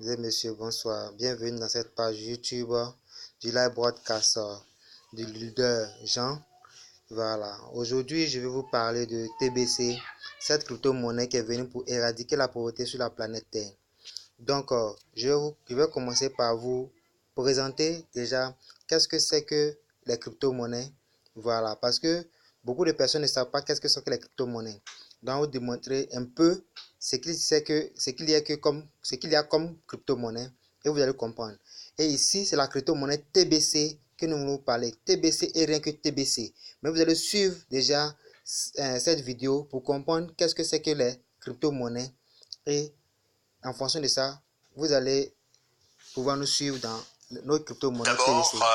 Mesdames et messieurs, bonsoir. Bienvenue dans cette page YouTube du live broadcast du leader Jean. Voilà. Aujourd'hui, je vais vous parler de TBC, cette crypto-monnaie qui est venue pour éradiquer la pauvreté sur la planète Terre. Donc, je vais commencer par vous présenter déjà qu'est-ce que c'est que les crypto-monnaies. Voilà. Parce que beaucoup de personnes ne savent pas qu'est-ce que sont les crypto-monnaies. Donc, vous démontrer un peu ce qu'il y a comme crypto-monnaie et vous allez comprendre. Et ici, c'est la crypto-monnaie TBC que nous voulons parler. TBC et rien que TBC. Mais vous allez suivre déjà cette vidéo pour comprendre qu'est-ce que c'est que les crypto-monnaies. Et en fonction de ça, vous allez pouvoir nous suivre dans nos crypto-monnaies TBC. D'abord,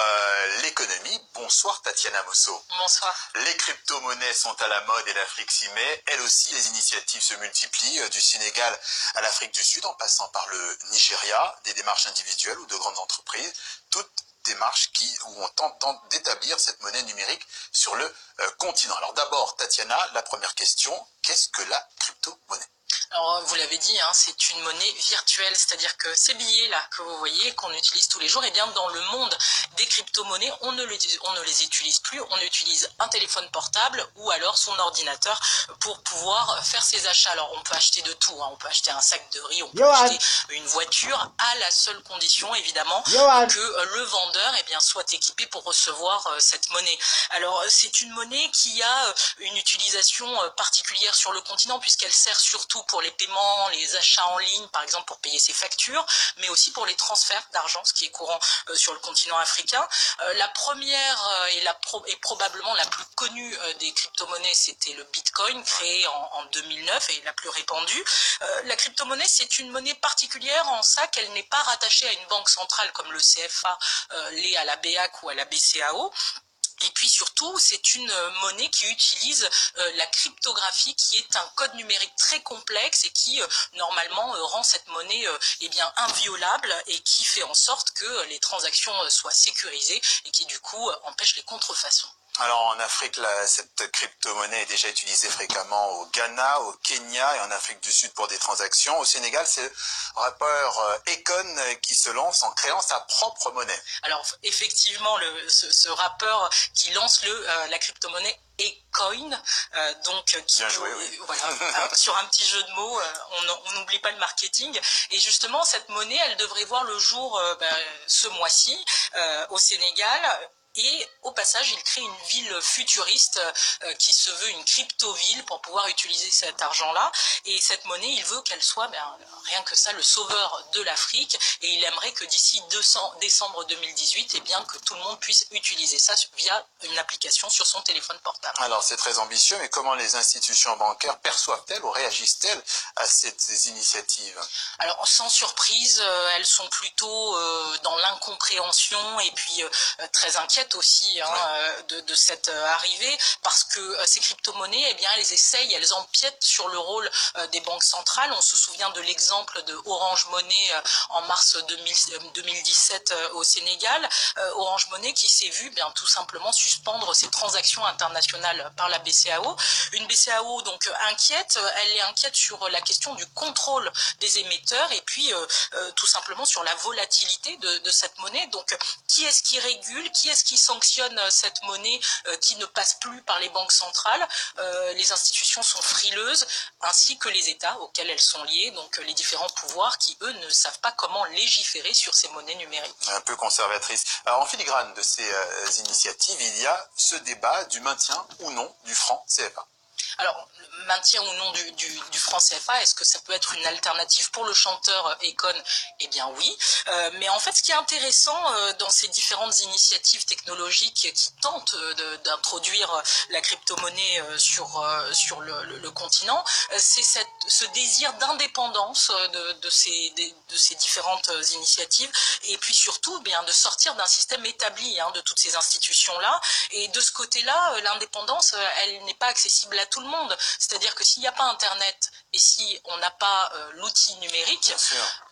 l'économie. Bonsoir Tatiana Mosso. Bonsoir. Les crypto-monnaies sont à la mode et l'Afrique s'y met. Elle aussi, les initiatives se multiplient, du Sénégal à l'Afrique du Sud, en passant par le Nigeria, des démarches individuelles ou de grandes entreprises. Toutes démarches où on tente d'établir cette monnaie numérique sur le continent. Alors d'abord, Tatiana, la première question, qu'est-ce que la crypto-monnaie ? Alors, vous l'avez dit, c'est une monnaie virtuelle, c'est-à-dire que ces billets-là que vous voyez, qu'on utilise tous les jours, eh bien, dans le monde des crypto-monnaies, on ne les utilise plus, on utilise un téléphone portable ou alors son ordinateur pour pouvoir faire ses achats. Alors, on peut acheter de tout, on peut acheter un sac de riz, on peut acheter une voiture, à la seule condition, évidemment, que le vendeur, eh bien, soit équipé pour recevoir cette monnaie. Alors, c'est une monnaie qui a une utilisation particulière sur le continent, puisqu'elle sert surtout pour les paiements, les achats en ligne, par exemple pour payer ses factures, mais aussi pour les transferts d'argent, ce qui est courant sur le continent africain. La première et probablement la plus connue des crypto-monnaies, c'était le Bitcoin, créé en 2009 et la plus répandue. La crypto-monnaie, c'est une monnaie particulière en ça qu'elle n'est pas rattachée à une banque centrale comme le CFA, l'est à la BEAC ou à la BCAO. Et puis surtout, c'est une monnaie qui utilise la cryptographie, qui est un code numérique très complexe et qui normalement rend cette monnaie inviolable et qui fait en sorte que les transactions soient sécurisées et qui du coup empêche les contrefaçons. Alors en Afrique, cette crypto-monnaie est déjà utilisée fréquemment au Ghana, au Kenya et en Afrique du Sud pour des transactions. Au Sénégal, c'est le rappeur Akon qui se lance en créant sa propre monnaie. Alors effectivement, ce rappeur qui lance la crypto-monnaie Akon, Bien joué, oui. Voilà, sur un petit jeu de mots, on n'oublie pas le marketing. Et justement, cette monnaie, elle devrait voir le jour ce mois-ci au Sénégal. Et au passage, il crée une ville futuriste qui se veut une crypto-ville pour pouvoir utiliser cet argent-là. Et cette monnaie, il veut qu'elle soit, rien que ça, le sauveur de l'Afrique. Et il aimerait que d'ici décembre 2018, que tout le monde puisse utiliser ça via une application sur son téléphone portable. Alors c'est très ambitieux, mais comment les institutions bancaires perçoivent-elles ou réagissent-elles à ces initiatives ? Alors sans surprise, elles sont plutôt dans l'incompréhension et puis très inquiètes aussi de cette arrivée, parce que ces crypto-monnaies, elles empiètent sur le rôle des banques centrales. On se souvient de l'exemple de Orange Money en mars 2017 au Sénégal. Orange Money qui s'est vu tout simplement suspendre ses transactions internationales par la BCAO. Une BCAO donc inquiète, elle est inquiète sur la question du contrôle des émetteurs et puis tout simplement sur la volatilité de cette monnaie. Donc qui est-ce qui régule, qui est-ce qui sanctionne cette monnaie qui ne passe plus par les banques centrales? Les institutions sont frileuses, ainsi que les États auxquels elles sont liées, donc les différents pouvoirs qui, eux, ne savent pas comment légiférer sur ces monnaies numériques. Un peu conservatrice. Alors, en filigrane de ces initiatives, il y a ce débat du maintien ou non du franc CFA. Alors, maintien ou non du franc CFA, est-ce que ça peut être une alternative pour le chanteur Akon? Eh bien oui, mais en fait ce qui est intéressant dans ces différentes initiatives technologiques qui tentent d'introduire la crypto-monnaie sur le continent, c'est ce désir d'indépendance de ces différentes initiatives et puis surtout de sortir d'un système établi de toutes ces institutions-là. Et de ce côté-là, l'indépendance, elle n'est pas accessible à tout le monde. C'est-à-dire que s'il n'y a pas Internet Et si on n'a pas l'outil numérique,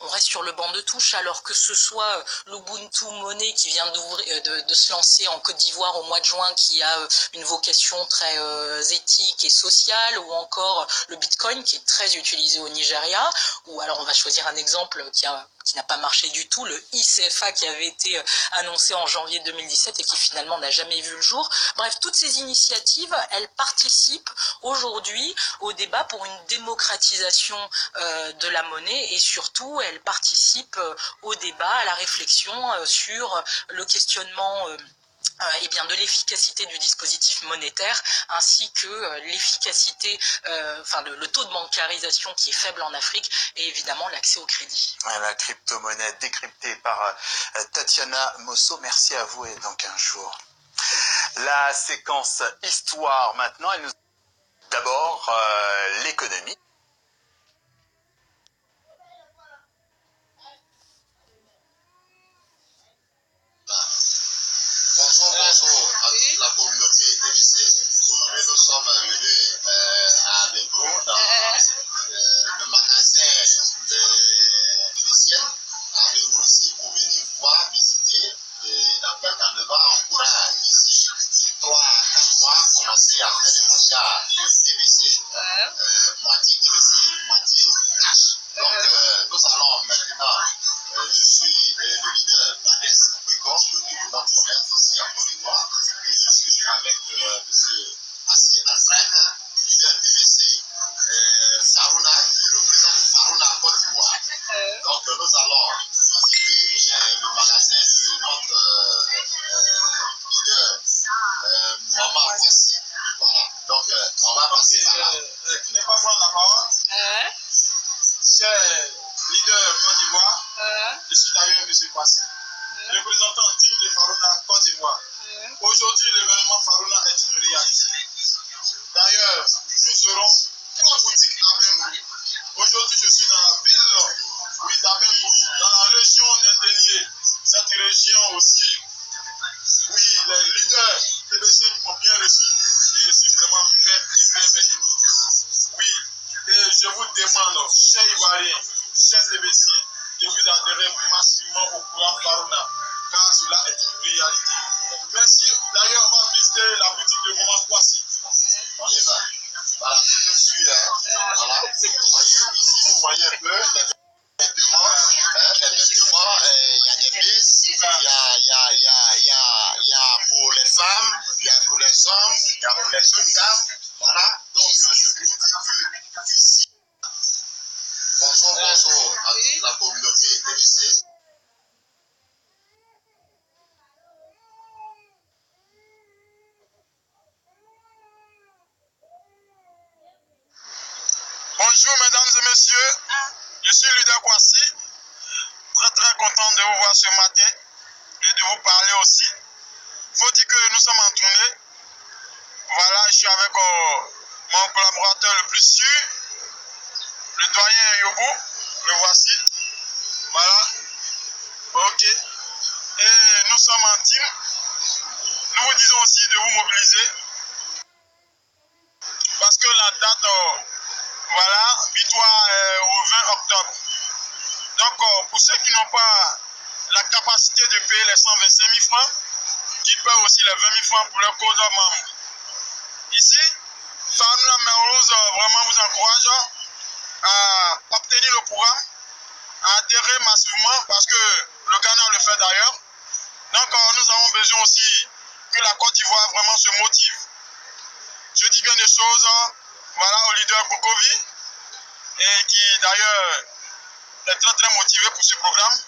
on reste sur le banc de touche, alors que ce soit l'Ubuntu Money qui vient de se lancer en Côte d'Ivoire au mois de juin, qui a une vocation très éthique et sociale, ou encore le Bitcoin qui est très utilisé au Nigeria, ou alors on va choisir un exemple qui n'a pas marché du tout, le ICFA qui avait été annoncé en janvier 2017 et qui finalement n'a jamais vu le jour. Bref, toutes ces initiatives, elles participent aujourd'hui au débat pour une démocratisation de la monnaie, et surtout elles participent au débat, à la réflexion sur le questionnement eh bien, de l'efficacité du dispositif monétaire, ainsi que l'efficacité, enfin le taux de bancarisation qui est faible en Afrique, et évidemment l'accès au crédit. La crypto-monnaie décryptée par Tatiana Mosso. Merci à vous et dans 15 jours. La séquence histoire maintenant, elle nous... D'abord, l'économie. Bonjour à toute la communauté TBC. Aujourd'hui, nous sommes venus à Abengro, dans le magasin de TBCN, à Abengro ici, pour venir voir, visiter. Et dans quelques temps, on pourra, d'ici 3 à 4 mois, commencer à faire des achats de TBC, moitié TBC, moitié cash. Donc, nous allons maintenant, je suis le leader d'Ades Opécor, le tribunal fournel ici en Côte d'Ivoire, et je suis avec M. Assi Alfred, leader TVC, Farouna, qui représente Farouna Côte d'Ivoire. Donc, nous allons visiter le magasin de notre leader, Maman Kwasi. Voilà, donc on va passer par là. Tu n'es pas prendre la parole? Cher leader Côte d'Ivoire, je suis d'ailleurs M. Kwasi, représentant team de Farouna Côte d'Ivoire. Aujourd'hui, l'événement Farouna est une réalité. D'ailleurs, nous serons 3 boutiques à Bengourou. Aujourd'hui, je suis dans la ville, oui, d'Abengourou, dans la région d'Indénié. Cette région aussi, oui, les leaders TBC qui m'ont bien reçu. Et je suis vraiment bienvenu. Oui, et je vous demande, chers Ivoiriens, chers TBCiens, de vous adhérer massivement au programme Farouna, car cela est une réalité. Merci. D'ailleurs, on va visiter la boutique de Maman Kwasi. On y va. Voilà, je suis là. Voilà. Vous voyez, ici, vous voyez un peu les vêtements. Il y a des bis, il y a pour les femmes, il y a pour les hommes, il y a pour les jeunes dames. Voilà. Donc, je vous dis que ici, bonjour à toute la communauté TBC. Bonjour mesdames et messieurs, je suis Leader Kwasi, très content de vous voir ce matin et de vous parler aussi. Il faut dire que nous sommes en tournée. Voilà, je suis avec mon collaborateur le plus sûr, le doyen Yobo, le voici. Voilà, ok. Et nous sommes en team. Nous vous disons aussi de vous mobiliser parce que la date, voilà, victoire au 20 octobre. Donc, pour ceux qui n'ont pas la capacité de payer les 125 000 francs, qui paient aussi les 20 000 francs pour leur code membre. Ici, Farouna Merlouz vraiment vous encourage à obtenir le programme, à adhérer massivement parce que le Ghana le fait d'ailleurs. Donc, nous avons besoin aussi que la Côte d'Ivoire vraiment se motive. Je dis bien des choses, voilà, au leader Bokovi, et qui d'ailleurs est très motivé pour ce programme.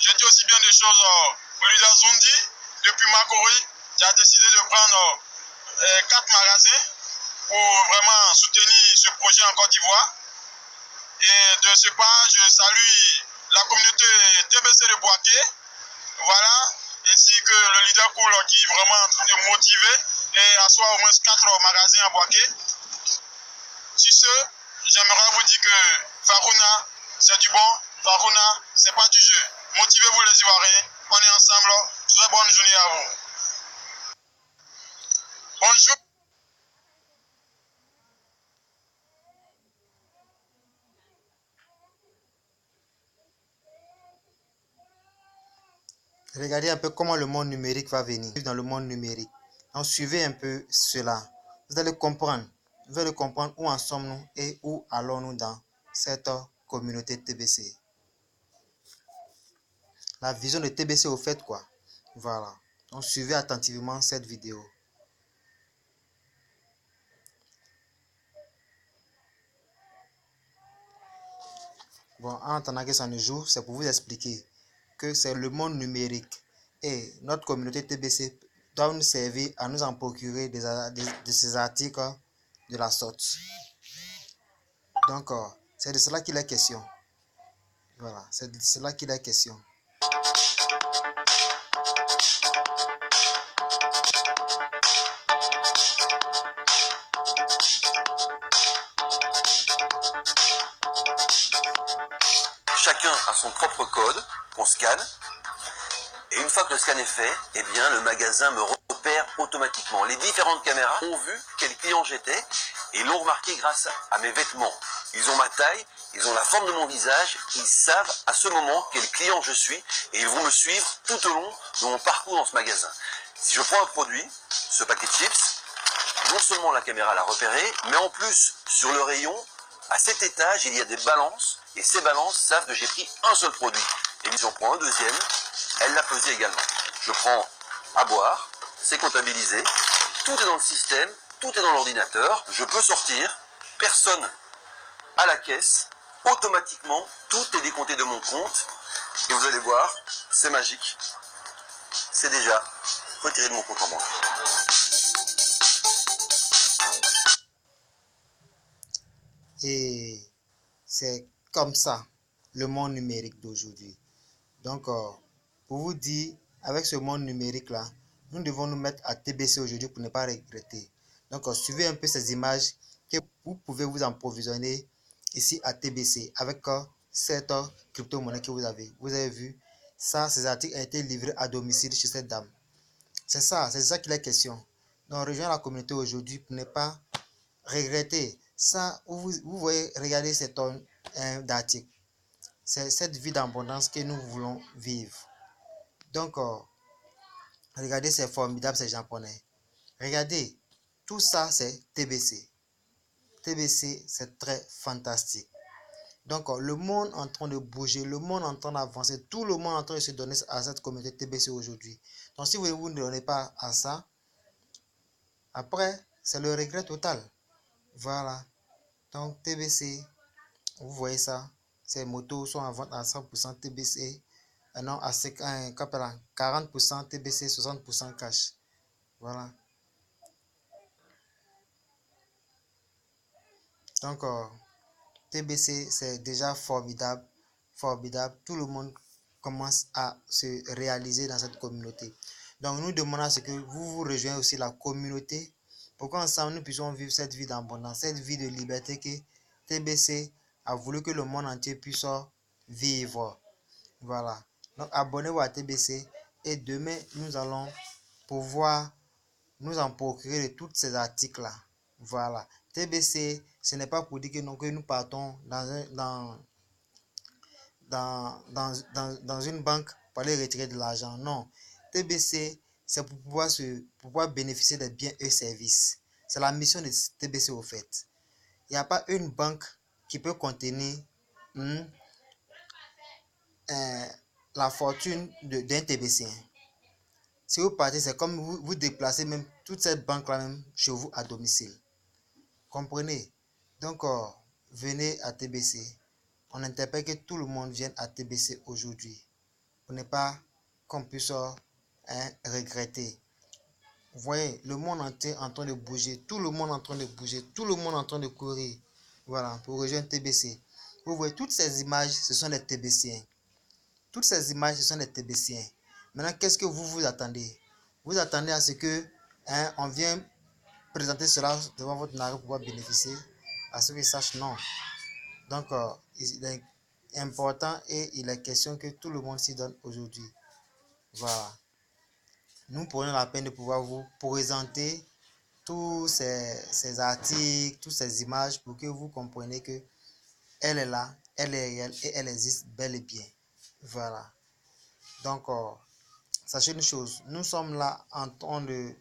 Je dis aussi bien des choses au leader Zundi, depuis Makori, qui a décidé de prendre 4 magasins pour vraiment soutenir ce projet en Côte d'Ivoire. Et de ce pas, je salue la communauté TBC de Boaké, voilà, ainsi que le leader Koul qui est vraiment en train de motiver et asseoir au moins 4 magasins à Boaké. Sur ce, j'aimerais vous dire que Farouna, c'est du bon, Farouna, c'est pas du jeu. Motivez-vous les Ivoiriens, on est ensemble, très bonne journée à vous. Bonjour. Regardez un peu comment le monde numérique va venir dans le monde numérique. Donc, suivez un peu cela. Vous allez comprendre. Vous allez comprendre où en sommes-nous et où allons-nous dans cette communauté TBC. La vision de TBC au fait quoi. Voilà. Donc, suivez attentivement cette vidéo. Bon, en attendant que ça ne joue, c'est pour vous expliquer que c'est le monde numérique et notre communauté TBC doit nous servir à nous en procurer de ces articles de la sorte. Donc, c'est de cela qu'il est question. Voilà, c'est de cela qu'il est question. Chacun a son propre code qu'on scanne. Et une fois que le scan est fait, eh bien, le magasin me repère automatiquement. Les différentes caméras ont vu quel client j'étais et l'ont remarqué grâce à mes vêtements. Ils ont ma taille, ils ont la forme de mon visage, ils savent à ce moment quel client je suis et ils vont me suivre tout au long de mon parcours dans ce magasin. Si je prends un produit, ce paquet de chips, non seulement la caméra l'a repéré, mais en plus, sur le rayon, à cet étage, il y a des balances et ces balances savent que j'ai pris un seul produit. Et si j'en prends un deuxième, elle l'a pesé également. Je prends à boire, c'est comptabilisé, tout est dans le système, tout est dans l'ordinateur, je peux sortir, personne à la caisse, automatiquement, tout est décompté de mon compte, et vous allez voir, c'est magique, c'est déjà retiré de mon compte en banque. Et c'est comme ça le monde numérique d'aujourd'hui. Donc, pour vous dire, avec ce monde numérique-là, nous devons nous mettre à TBC aujourd'hui pour ne pas regretter. Donc, suivez un peu ces images que vous pouvez vous approvisionner ici à TBC avec cette crypto-monnaie que vous avez. Vous avez vu, ça, ces articles ont été livrés à domicile chez cette dame. C'est ça qu'il est question. Donc, rejoignez la communauté aujourd'hui pour ne pas regretter. Ça, vous voyez, regardez ces tonnes d'articles. C'est cette vie d'abondance que nous voulons vivre. Donc, regardez, c'est formidable, ces japonais. Regardez, tout ça, c'est TBC. TBC, c'est très fantastique. Donc, le monde en train de bouger, le monde en train d'avancer, tout le monde en train de se donner à cette communauté TBC aujourd'hui. Donc, si vous ne donnez pas à ça, après, c'est le regret total. Voilà. Donc, TBC, vous voyez ça, ces motos sont en vente à 100% TBC. Non, à 40% TBC, 60% cash. Voilà. Donc, TBC, c'est déjà formidable. Formidable. Tout le monde commence à se réaliser dans cette communauté. Donc, nous demandons à ce que vous rejoignez aussi la communauté pour qu'ensemble nous puissions vivre cette vie d'abondance, cette vie de liberté que TBC a voulu que le monde entier puisse vivre. Voilà. Donc, abonnez-vous à TBC et demain, nous allons pouvoir nous en procurer de tous ces articles-là. Voilà. TBC, ce n'est pas pour dire que nous partons dans une banque pour aller retirer de l'argent. Non. TBC, c'est pour pouvoir bénéficier des biens et services. C'est la mission de TBC au fait. Il n'y a pas une banque qui peut contenir la fortune d'un TBC. Si vous partez, c'est comme vous déplacez même toute cette banque-là même chez vous à domicile. Comprenez? Donc, venez à TBC. On interpelle que tout le monde vienne à TBC aujourd'hui. Pour ne pas qu'on puisse regretter. Vous voyez, le monde entier en train de bouger. Tout le monde en train de bouger. Tout le monde en train de courir. Voilà, pour rejoindre TBC. Vous voyez, toutes ces images, ce sont des TBCiens. Toutes ces images, ce sont des TBCiens. Maintenant, qu'est-ce que vous attendez? Vous attendez à ce que on vienne présenter cela devant votre narrateur pour pouvoir bénéficier, à ce qu'ils sachent non. Donc, il est important et il est question que tout le monde s'y donne aujourd'hui. Voilà. Nous prenons la peine de pouvoir vous présenter tous ces articles, toutes ces images pour que vous compreniez que elle est là, elle est réelle et elle existe bel et bien. Voilà. Donc, sachez une chose, nous sommes là en train de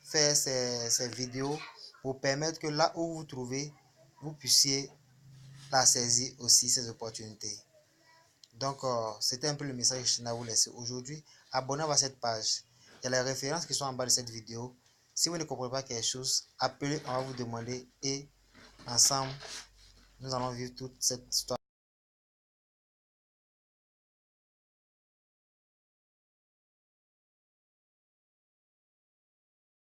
faire ces vidéos pour permettre que là où vous vous trouvez, vous puissiez la saisir aussi, ces opportunités. Donc, c'était un peu le message que je tenais à vous laisser aujourd'hui. Abonnez-vous à cette page. Il y a les références qui sont en bas de cette vidéo. Si vous ne comprenez pas quelque chose, appelez, on va vous demander et ensemble, nous allons vivre toute cette histoire.